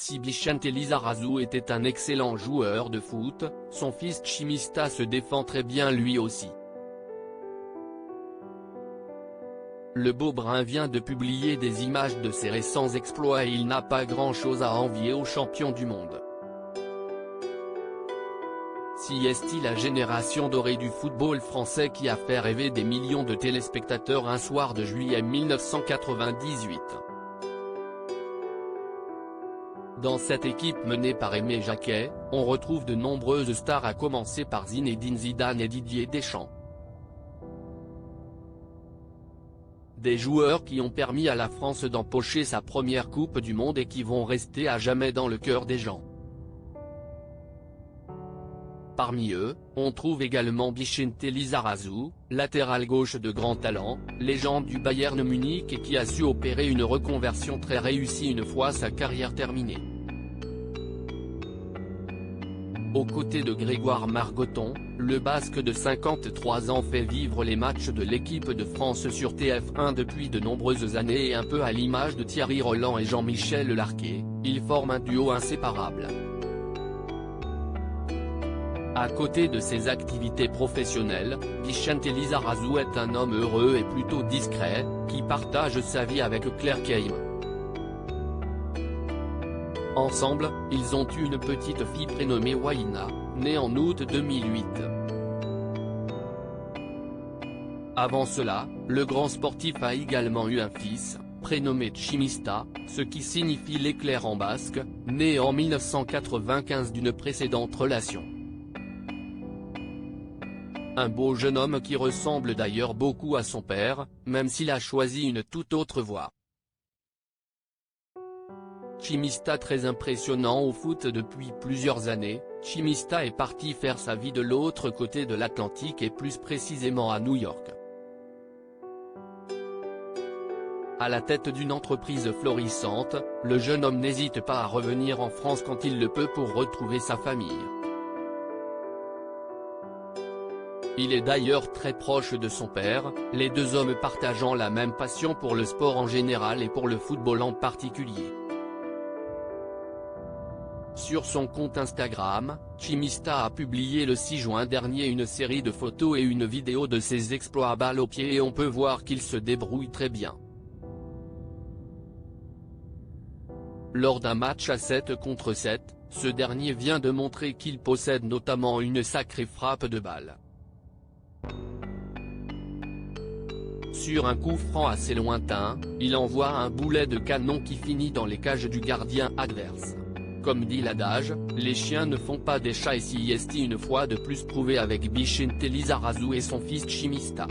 Si Vicente Lizarazu était un excellent joueur de foot, son fils Chimista se défend très bien lui aussi. Le Beau-Brun vient de publier des images de ses récents exploits et il n'a pas grand-chose à envier aux champions du monde. Si est-il la génération dorée du football français qui a fait rêver des millions de téléspectateurs un soir de juillet 1998. Dans cette équipe menée par Aimé Jacquet, on retrouve de nombreuses stars à commencer par Zinedine Zidane et Didier Deschamps. Des joueurs qui ont permis à la France d'empocher sa première Coupe du Monde et qui vont rester à jamais dans le cœur des gens. Parmi eux, on trouve également Vicente Lizarazu, latéral gauche de grand talent, légende du Bayern Munich et qui a su opérer une reconversion très réussie une fois sa carrière terminée. Aux côtés de Grégoire Margoton, le Basque de 53 ans fait vivre les matchs de l'équipe de France sur TF1 depuis de nombreuses années et un peu à l'image de Thierry Roland et Jean-Michel Larquet, ils forment un duo inséparable. À côté de ses activités professionnelles, Vicente Lizarazu est un homme heureux et plutôt discret, qui partage sa vie avec Claire Keim. Ensemble, ils ont eu une petite fille prénommée Waina, née en août 2008. Avant cela, le grand sportif a également eu un fils, prénommé Chimista, ce qui signifie l'éclair en basque, né en 1995 d'une précédente relation. Un beau jeune homme qui ressemble d'ailleurs beaucoup à son père, même s'il a choisi une toute autre voie. Chimista très impressionnant au foot depuis plusieurs années, Chimista est parti faire sa vie de l'autre côté de l'Atlantique et plus précisément à New York. À la tête d'une entreprise florissante, le jeune homme n'hésite pas à revenir en France quand il le peut pour retrouver sa famille. Il est d'ailleurs très proche de son père, les deux hommes partageant la même passion pour le sport en général et pour le football en particulier. Sur son compte Instagram, Chimista a publié le 6 juin dernier une série de photos et une vidéo de ses exploits à balle au pied et on peut voir qu'il se débrouille très bien. Lors d'un match à 7 contre 7, ce dernier vient de montrer qu'il possède notamment une sacrée frappe de balle. Sur un coup franc assez lointain, il envoie un boulet de canon qui finit dans les cages du gardien adverse. Comme dit l'adage, les chiens ne font pas des chats et si est une fois de plus prouvé avec Vicente Lizarazu et son fils Chimista.